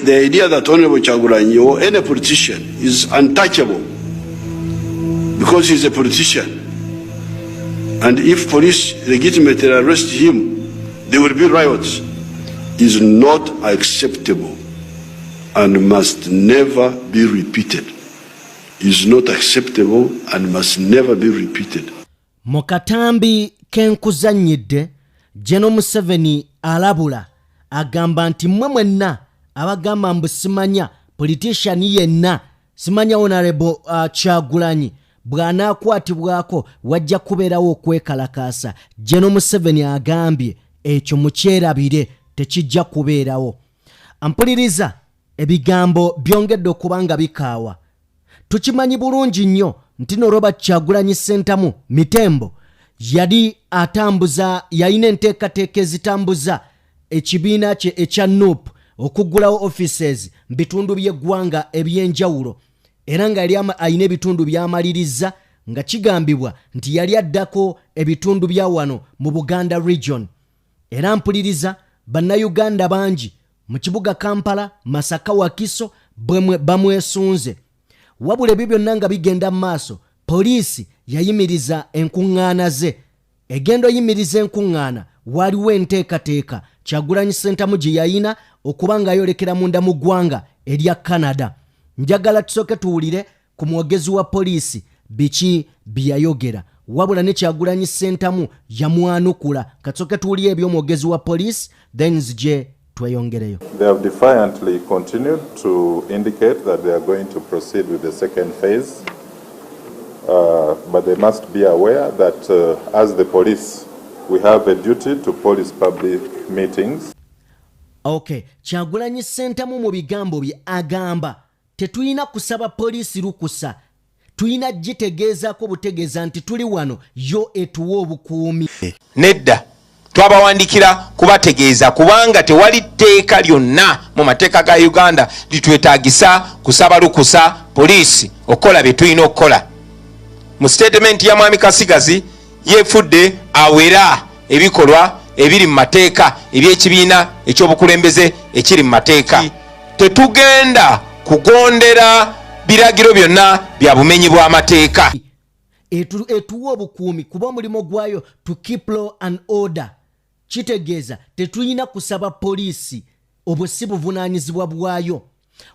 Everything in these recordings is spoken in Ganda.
The idea that Honorable Kyagulanyi or any politician is untouchable because he's a politician, and if police legitimately arrest him, there will be riots, is not acceptable and must never be repeated. Is not acceptable and must never be repeated. Mukatambi kenkuzanyidde Gen.M7 alabula agamba nti mmwe mwenna abagamba mbu simanya politician yenna simanya Honorable Kyagulanyi bw'anaakwatibwako wajja kubeerawo okwekalakaasa. Gen.M7 agambye ekyo mukyerabire tekijja kubeerawo. Ampuliriza ebigambo byongedde okubanga bikaawa. Tukimanyi bulungi nnyo nti no Robert Kyagulanyi Ssentamu Mitembo yali atambuza yalina enteekateeka ezitambuza ekibiina kye ekya NUP okuggulawo offices bitundu by'eggwanga ebyenjawulo era nga yali ayina ebitundu by'amaliriza nga kigambibwa nti yali addako ebitundu bya wano mu Buganda region. Era mpuliriza bannayuganda bangi mu kibuga Kampala, Masaka, Wakiso bamwesunze. Wabula ebyo byonna nga bigenda mu maaso, poliisi yayimiriza enkuŋŋaana ze. Egenda oyimiriza enkuŋŋaana waliwo enteekateeka Kyagulanyi Ssentamu gye yayina okuba nga ayolekera munda mu ggwanga erya Canada. Njagala tusooke tuwulire ku mwogezi wa poliisi biki byayogera. Wabula ne Kyagulanyi Ssentamu yamwanukula. Katusooke tuwulire eby'omwogezi wa poliisi then nzije tweyongereyo. They have defiantly continued to indicate that they are going to proceed with the second phase. But they must be aware that as the police, we have a duty to police public meetings. Okay, Kyagulanyi Ssentamu mu bigambo bye agamba tetulina kusaba poliisi lukusa. Tulina gitegeezaako butegeeza nti tuli wano yo etuwa obukuumi. Nedda twabawandikira kubategeeza kubanga tewali tteeka lyonna mu mateeka ga Uganda litwetaagisa kusaba lukusa poliisi okukola bye tulina okukola. Mu statement ya Mwami Kasigazi yeefudde awera ebikolwa ebiri mu mateeka eby'ekibiina ekyobukulembeze ekiri mu mateeka. Tetugenda kugondera biragiro byonna bya bumenyi bw'amateeka. Etuwa obukuumi kuba omulimo gwayo to keep law and order. Kitegeeza tetulina kusaba poliisi obusi buvunaanyizibwa bwayo.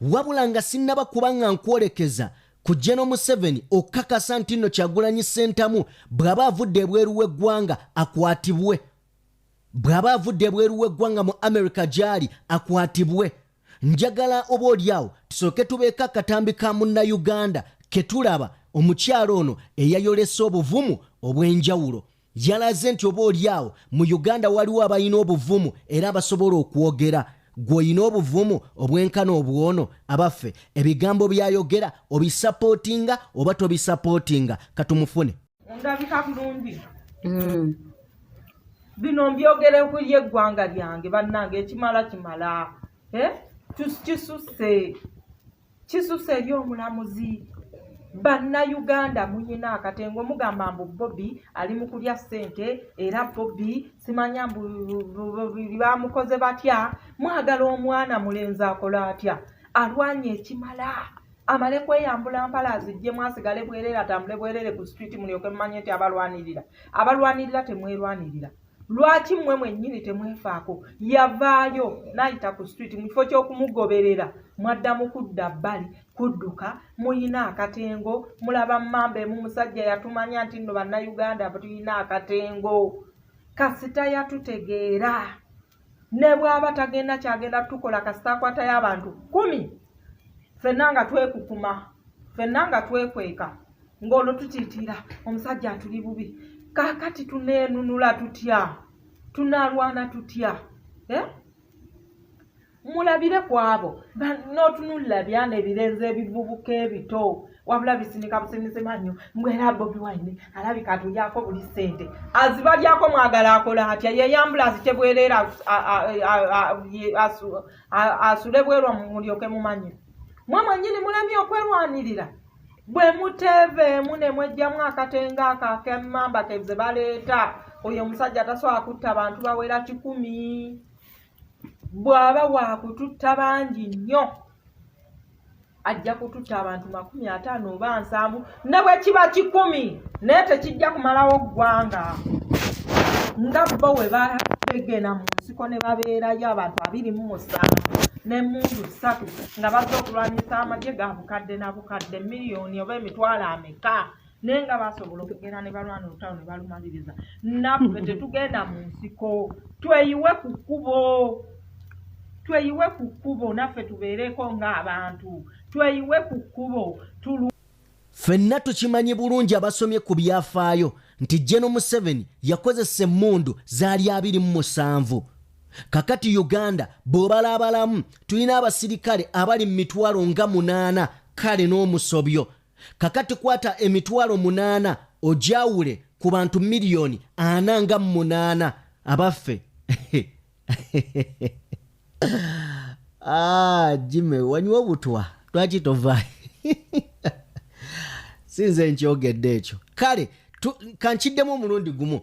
Wabula nga sinnaba kuba nga nkwolekeza ku Gen.M7 okukakasa nti nno Kyagulanyi Ssentamu bw'aba avudde ebweru w'eggwanga akwatibwe. Bw'aba avudde ebweru w'eggwanga mu America gy'ali akwatibwe. Njagala oba olyawo tusooke tubeeko akatambi ka munnayuganda ke tulaba omukyalo ono eyayolesa obuvumu obw'enjawulo. Yalaze nti oba olyawo mu Uganda waliwo abalina obuvumu era abasobola okwogera. Gw'olina obuvumu obwenkana obwono abaffe ebigambo byayogera obisapootinga oba tobisapootinga katumufune. Ndabika bulungi. Bino mbyogere ku ly'eggwanga lyange bannange ekimala kimala. Kisuse eby'omulamuzi. Bannayuganda muyina akatengo mugamba mbu Bobi ali mu kulya ssente era Bobi simanya mbu bamukoze batya. Mwagala omwana mulenzi akola atya alwanye ekimala amale kweyambula mpala zijje mwasigale bwerere atambule bwerere ku street mulyoke mmanye nti abalwanirira temwerwanirira. Lwaki mmwe mwennyini temwefaako? Yavaayo n'ayita ku street mu kifo ky'okumugoberera mwaddamu kudda bbali kudduka muyina akatengo mulaba mmambe mu musajja yatumanya nti nno bannayuganda tulina akatengo kasita yatutegeera ne bw'aba tagenda kyagenda tukola kasita akwatayo abantu 10 ffenna nga twekukuma ffenna nga twekweka ng'olwo tutiitira omusajja atuli bubi. Kakati tuneenunula tutya tunalwana tutya mulabire kwabo n'otunulira byana ebirenze ebivubuka ebito wabula bisinika businise manyo mbwera Bobi Wine alabika atulyako buli ssente azibalyako mwagala akola atya ye ambulance kyebwerera asule bwerwa mulyoke mumanye mwe mwennyini mulemye okwerwanirira. Bwe muteve mune mwejjamu akatenga akakemmamba keze baleeta oyo omusajja tasobola kutta abantu bawera 10. bw'aba waakututta bangi nnyo ajja kututta abantu 50 oba 70 ne bwe kiba 10 naye tekijja kumalawo ggwanga nga bo we bategena mu nsiko ne babeerayo abantu 27 n'emmundu 3 nga bazze okulwanyisa amagye ga bukadde na bukadde miliyoni oba emitwalo ameka naye nga basobola okugenda ne balwana olutalo ne balumaliriza. Naffe tetugenda mu nsiko, tweyiwe ku kkubo naffe tubeereko ng'abantu, tweyiwe ku kkubo. Ffenna tukimanyi bulungi abasomye ku byafaayo nti Gen.M7 yakozesa emmundu zaali 27. Kakati Uganda bw'obalaabalamu tulina abasirikale abali mu mitwalo nga 8 kale n'omusobyo. Kakati kwata emitwalo 8 ojawule ku bantu miliyoni 48 abaffe. Jime wanywa obutwa lwaki tovaayo? Sinze nkyogedde ekyo. Kale kankiddemu omulundi gumu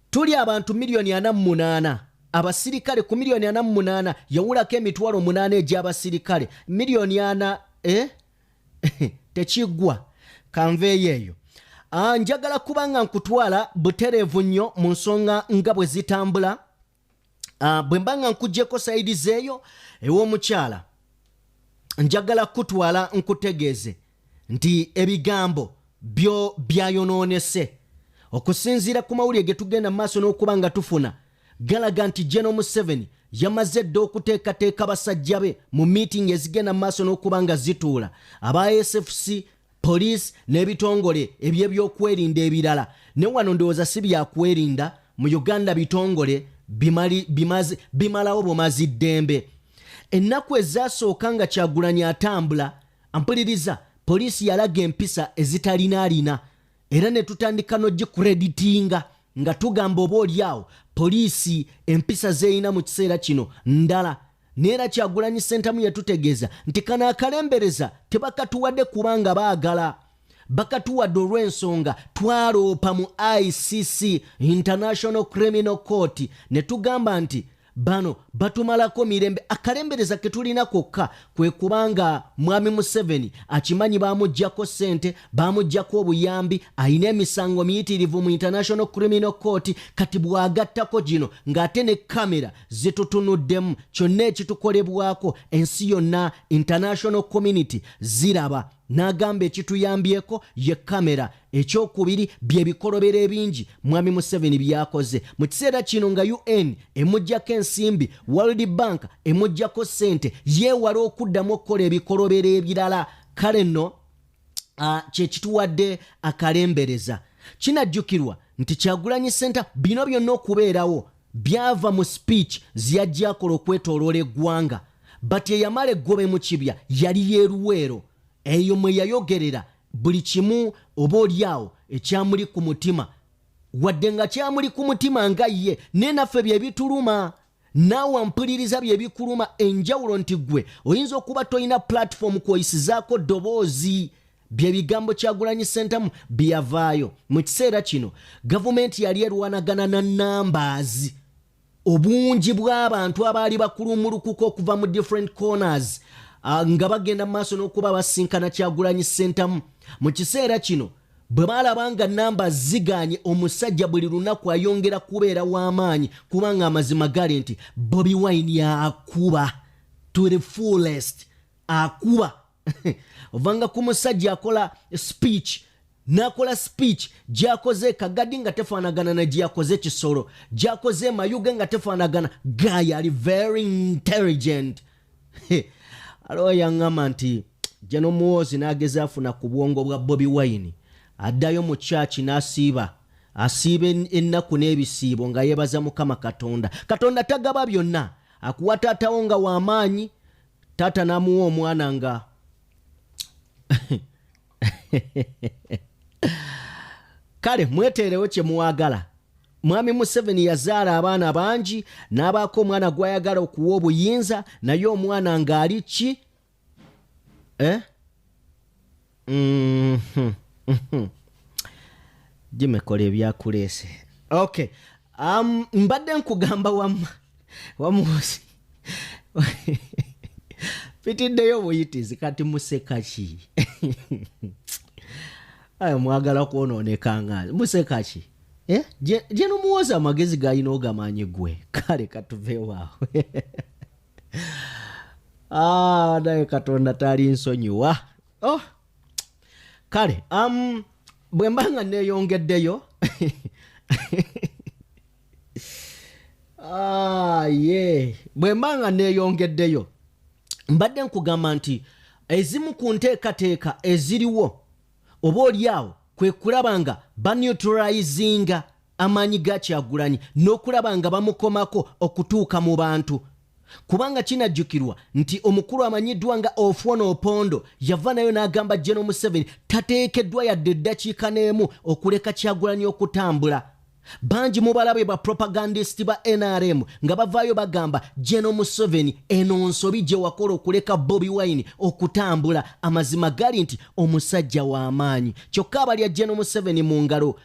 tuli abantu miliyoni 48 abasirikale ku miliyoni 48 yawulako emitwalo 8 egy'abasirikale miliyoni 4 tekiggwa kanveeyo eyo. Njagala kubanga nkutwala butereevu nnyo mu nsonga nga bwe zitambula. Bwe mbanga nkuggyeko sayidi zeeyo ew'omukyala njagala kutwala nkutegeeze nti ebigambo byo byayonoonese okusinziira ku mawulire ge tugenda maaso n'okuba nga tufuna galaga nti Gen.M7 yamaze dda okuteekateeka basajja be mu meeting ezigenda maaso n'okuba nga zituula aba SFC police n'ebitongole eby'ebyokwerinda ebirala ne wano ndowooza si byakwerinda mu Uganda bitongole bimalawo bumazi ddembe. Ennaku ezasooka nga Kyagulanyi atambula ampuliriza poliisi yalaga empisa ezitalinaalina era ne tutandika n'ogikreditinga nga tugamba oba oliawo poliisi empisa zeeyina mu kiseera kino ndala. Neera Kyagulanyi Ssentamu yatutegeeza nti kano akalembereza tebakatuwadde kubanga baagala, bakatuwadde olw'ensonga twaloopa mu ICC International Criminal Court ne tugamba nti bano batumalako mirembe. Akalembereza ke tulina kokka kwe kubanga mwami Museveni akimanyi bamuggyako ssente, bamuggyako obuyambi, ayina emisango miyitirivu mu International Criminal Court. Kati bw'agattako gino ng'ate ne kamera zitutunuddemu, kyonna ekitukolebwako ensi yonna international community ziraba. N'agamba ekituyambyeko ye kamera. Ekyokubiri bye bikolobero ebingi mwami Museveni byakoze mu kiseera kino nga UN emuggyako ensimbi, World Bank emuggyako ssente, yeewala okuddamu okukola ebikolobero ebirala. Kale nno kye kituwadde akalembereza. Kinajjukirwa nti Kyagulanyi Ssentamu bino byonna okubeerawo byava mu speech ziyajja akola okwetoloola eggwanga, but eyamala eggobe mu kibya yali yeeruweero. Eyo mwe yayogerera buli kimu oba oliawo ekyamuli ku mutima, wadde nga kyamuli ku mutima nga ye ne naffe bye bituluma. Naawe mpuliriza bye bikuluma. Enjawulo nti gwe oyinza okuba toyina platform kw'oyisizaako ddoboozi. Bye bigambo Kyagulanyi Ssentamu byavaayo. Mu kiseera kino gavumenti yali erwanagana na numbers, obungi bw'abantu abaali bakulumulukuka okuva mu different corners nga bagenda maaso n'okuba basinkana Kyagulanyi Ssentamu. Mu kiseera kino bwe balaba nga namba ziganye, omusajja buli lunaku ayongera kubeera w'amaanyi kubanga amazima gali nti Bobi Wine akuba to the fullest, akuba. Ovanga ku musajja akola speech, n'akola speech gy'akoze Kagadi nga tefaanagana na gy'akoze Kisoro, gy'akoze Mayuge nga tefaanagana. Guy ali very intelligent. Alo yaŋŋamba nti Gen.M n'ageza afuna ku bwongo bwa Bobi Wine, addayo mu church n'asiiba ennaku n'ebisiibo nga yeebaza Mukama Katonda. Katonda tagaba byonna, akuwa taatawo nga w'amaanyi, taata n'amuwa omwana nga kale mweteerewo kye muwagala. Mwami Museveni yazaala abaana bangi n'abaako omwana gw'ayagala okuwa obuyinza, naye omwana ng'ali ki? Jimekola ebyakuleese. Okay. Mbadde nkugamba wamuhozi pitiddeyo buyitizi kati museka ki? Ayo mwagala kwonooneka nga museka ki? Gye nomuwoza amagezi gayina ogamanyi gwe. Kale katuveewo awo. Naye Katonda tali nsonyiwa. Kale bwe mbanga neeyongeddeyo bwe mbanga neeyongeddeyo mbadde nkugamba nti ezimu ku nteekateeka eziriwo oba oliawo kwe kulaba nga baneutralizinga amaanyi ga Kyagulanyi n'okulaba nga bamukomako okutuuka mu bantu. Kubanga kinajjukirwa nti omukulu amanyiddwa nga Ofwono Opondo yava nayo n'agamba Gen.M7 tateekeddwa yadde eddakiika n'emu okuleka Kyagulanyi okutambula. Bangi mu balabe ba propagandist ba NRM nga bavaayo bagamba Gen.M7 eno nsobi gye wakola okuleka Bobi Wine okutambula. Amazima gali nti omusajja w'amaanyi. Kyokka abalya Gen.M7 mu ngalo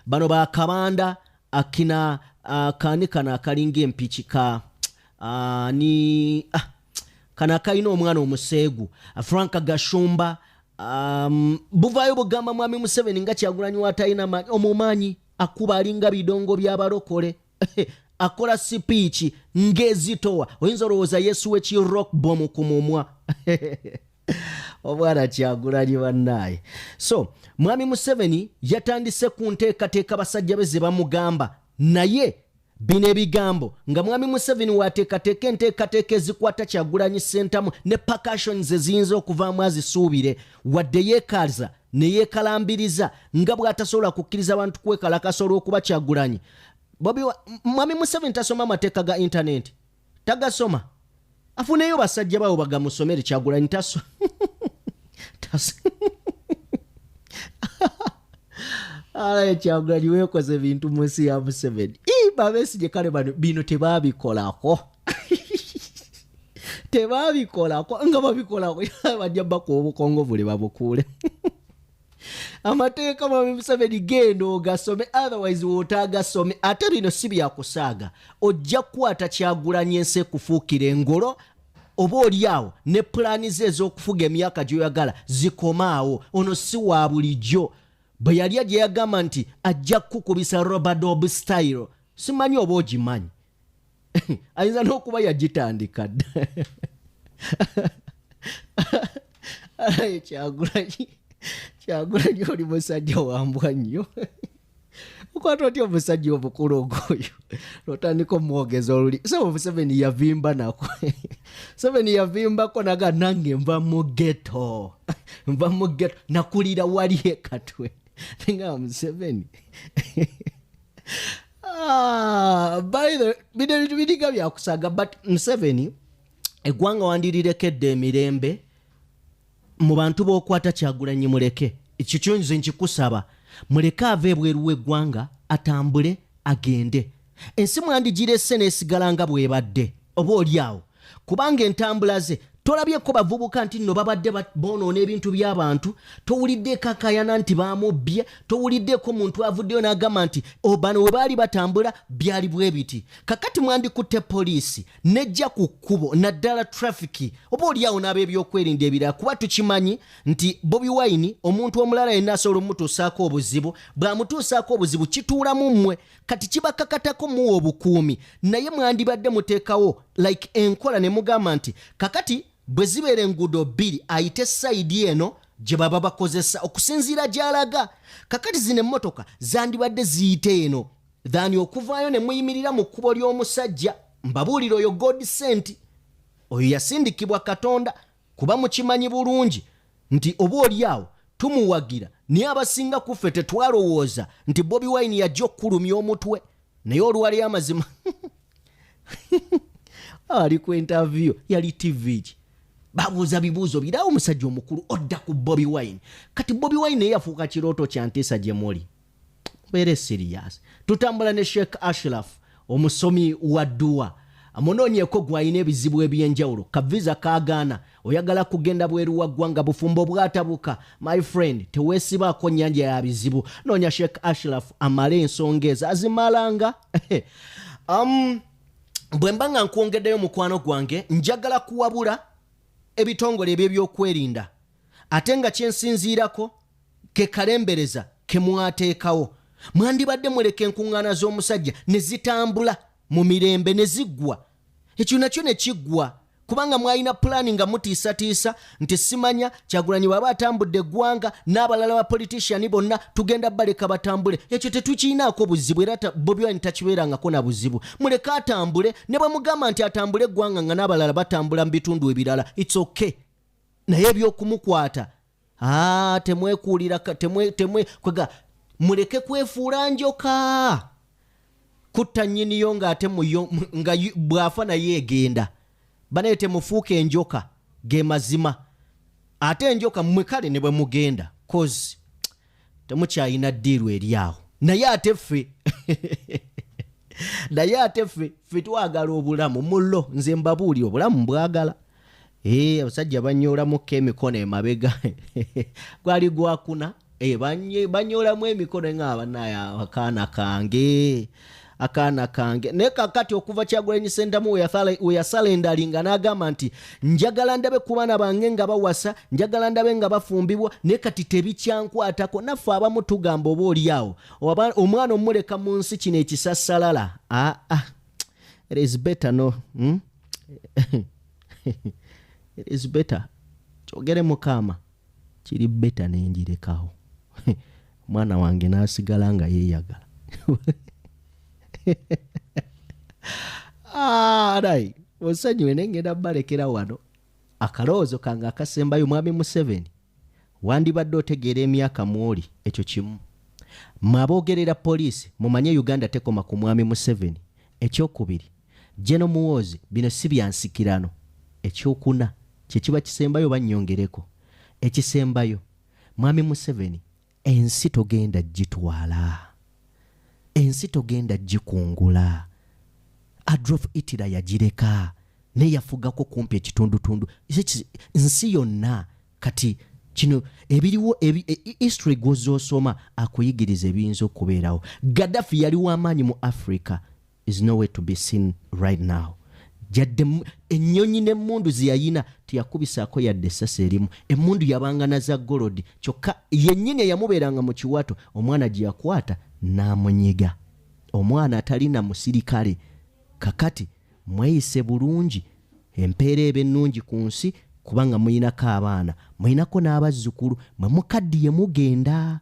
bano ba Kabanda akina kana akalinga empiki ka kana kayina omwana omuseegu Frank Gashumba buvaayo bugamba mwami Museveni nga Kyagulanyi watayina omumanyi akuba alinga bidongo by'abalokole akola sipiiki ng'ezitowa oyinza olowooza Yesu w'eki rock bomb ku mumwa obwana Kyagulanyi bannaaye. So mwami Museveni yatandise ku nteekateeka basajja be ze bamugamba naye bino ebigambo nga mwami Museveni wateekateeka enteekateeka ezikwata Kyagulanyi sentamu ne percussions eziyinza okuvaamu azisuubire wadde yeekaaza ne yeekalambiriza nga bw'atasobola kukkiriza abantu kwekalakasa olw'okuba Kyagulanyi. Mwami Museveni tasoma amateeka ga intaneti, tagasoma. Afuneyo basajja bawo bagamusomere Kyagulanyi taso. Kyagulanyi weekoze bintu mu nsi ya Museveni. Babesigye kale bino tebaabikolako. Tebaabikolako nga babikolako bajja bako obukongovule babukuule. Amateeka mwami Museveni genda ogasome, otherwise wotaagasome. Ate bino si byakusaaga, ojja kukwata Kyagulanyi ensi ekufuukira engolo oba oliawo ne pulaani ze ez'okufuga emyaka gy'oyagala zikomaawo. Ono si wa bulijjo. Bwe yali gye yagamba nti ajja kukubisa Robert Dobb style simanyi oba ogimanyi. Ayinza n'okuba yagitandika dda. Kyagulanyi oli musajja wambwa nnyo. Ukwata otya omusajja obukulu ogwoyo n'otandika omwogeza oluli. So Museveni yavimba nako. Museveni yavimbako naga nange nva mu ghetto. Nva mu ghetto nakulira wali ekatwe. Nga Museveni. By the way, bidiga byakusaga but Museveni eggwanga wandirirekedde emirembe mu bantu b'okwata Kyagulanyi muleke. Ekyo kyonyize nkikusaba muleke ave ebweru w'eggwanga atambule agende. Ensi mwandigirese n'esigala nga bw'ebadde oba oliawo kubanga entambula ze tolabyeko bavubuka nti nno babadde boonoona ebintu by'abantu. Towuliddeko akayana nti baamubbye. Towuliddeko muntu avuddeyo n'agamba nti bano we baali batambula byali bwe biti. Kakati mwandikutte poliisi nejja ku kkubo naddala trafiki oba oliawo n'ab'ebyokwerinda ebirala kuba tukimanyi nti Bobi Wine omuntu omulala yenna asobola omutuusaako obuzibu. Bw'amutuusaako obuzibu kituulamu mmwe kati kibakakatako muwa obukuumi. Naye mwandibadde muteekawo like enkola ne mugamba nti kakati bwe zibeera enguudo bbiri ayite sayidi eno gye baba bakozesa okusinziira gy'alaga. Kakati zino emmotoka zandibadde ziyite eno thani okuvaayo ne muyimirira mu kkubo ly'omusajja. Mbabuulira oyo God sent oyo yasindikibwa Katonda kuba mukimanyi bulungi nti oba oliawo tumuwagira naye abasinga ku ffe tetwalowooza nti Bobi Wine yajja okkulumya omutwe naye olwali amazima ali ku interview yali TV ki babuuza bibuuzo birawo omusajja omukulu odda ku Bobi Wine. Kati Bobi Wine yafuuka kirooto kya ntiisa gye muli. Beere serious. Tutambula ne Sheikh Ashraf omusomi wa dduwa amunoonyeeko gwalina ebizibu ebyenjawulo kaviza kaagaana oyagala kugenda bweru wa ggwanga bufumbo bwatabuka my friend teweesibaako nnyanja ya bizibu noonya Sheikh Ashraf amale ensonga ezo azimalanga. bwe mba nga nkwongeddeyo mukwano gwange njagala kuwabula ebitongole ebyokwerinda ate nga kyensinziirako ke kalembereza ke mwateekawo. Mwandibadde muleka enkuŋŋaana z'omusajja ne zitambula mu mirembe ne ziggwa. Ekyo nakyo ne kiggwa kubanga mwalina pulaani nga mutiisatiisa nti simanya Kyagulanyi bw'aba atambudde eggwanga n'abalala ba politician bonna tugenda baleka batambule. Ekyo tetukiinaako buzibu era Bobi Wine takibeerangako na buzibu. Muleka atambule ne bwe mugamba nti atambule eggwanga nga n'abalala batambula mu bitundu ebirala. It's okay. Naye ebyokumukwata temwekuulira kwega muleke kwefuula njoka. Kutta nnyiniyo ng'ate nga bw'afa naye egenda. Banaye temufuuke enjoka ge mazima. Ate enjoka mmwe kale ne bwe mugenda cause temukyalina ddiiru eri awo. Naye ate ffe twagala obulamu mullo. Nze mbabuuli obulamu mbwagala. Abasajja banyoolamuko emikono emabega gwali gwakuna. Banyoolamu emikono ng'abanaye akaana kange naye kakati okuva Kyagulanyi Ssentamu we yasalendalinga n'agamba nti njagala ndabe ku baana bange nga bawasa, njagala ndabe nga bafumbibwa, naye kati tebikyankwatako. Naffe abamu tugamba oba oli awo omwana omuleka mu nsi kino ekisassalala. It is better no. It is better. Kyogere Mukama kiri better nenjirekawo. Mwana wange n'asigala nga yeeyagala. Alright. Osanyuwe nengenda balekera wano. Akalowoozo kange akasembayo Mwami Museveni. Wandibadde otegeera emyaka mwoli ekyo kimu. Maboogerera poliisi mumanye Uganda tekoma ku Mwami Museveni. Ekyokubiri Gen.M7 bino si byansikirano. Ekyokuna kye kiba kisembayo bannyongereko. Ekisembayo Mwami Museveni ensi togenda gitwala. Ensi togenda gikungula. Adolf Hitler yagireka ne yafugako kumpi ekitundutundu. Nsi yonna kati kino ebiriwo history gw'ozoosoma akuyigiriza ebiyinza okubeerawo. Gaddafi yali w'amaanyi mu Africa is nowhere to be seen right now. Jadde ennyonyi n'emmundu ziyayina tiyakubisaako yadde essasi erimu. Emmundu yabanga na za golodi kyokka yennyini eyamubeeranga mu kiwato omwana gye yakwata n'amunyiga. Omwana atalina musirikale. Kakati mweyise bulungi empeera eba ennungi ku nsi kubanga muyinako abaana muyinako n'abazzukulu mwe mukaddiye mugenda.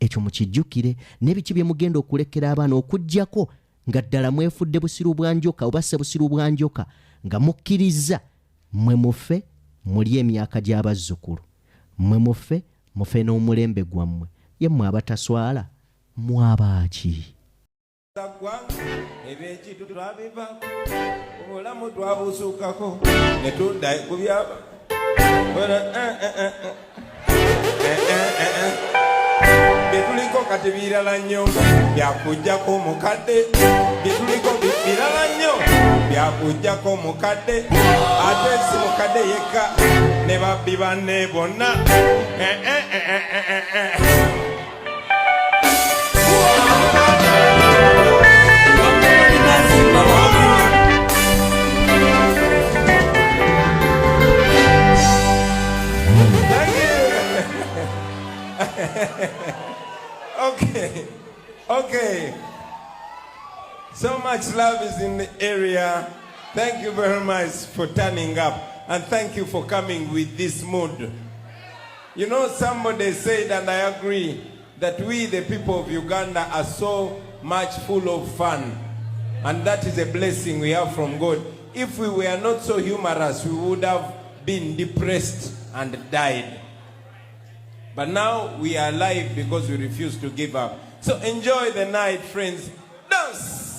Ekyo mukijjukire n'ebiki bye mugenda okulekera abaana okuggyako nga ddala mwefudde busiru bwa njoka oba ssebusiru bwa njoka nga mukkiriza mwe mufe muli emyaka gy'abazzukulu. Mwe mufe n'omulembe gwammwe. Ye mmwe abataswala mwabaaki. Eby'ekintu twabivako obulamu twabusuukako ne tudda ku byaba byetuliko kati birala nnyo byakujjako mukadde. Byetuliko birala nnyo byakujjako mukadde. Ate si mukadde yekka ne babbi banne bonna. Okay. So much love is in the area. Thank you very much for turning up. And thank you for coming with this mood. You know, somebody said, and I agree, that we, the people of Uganda, are so much full of fun. And that is a blessing we have from God. If we were not so humorous, we would have been depressed and died. But now we are alive because we refuse to give up. So enjoy the night, friends. Dance!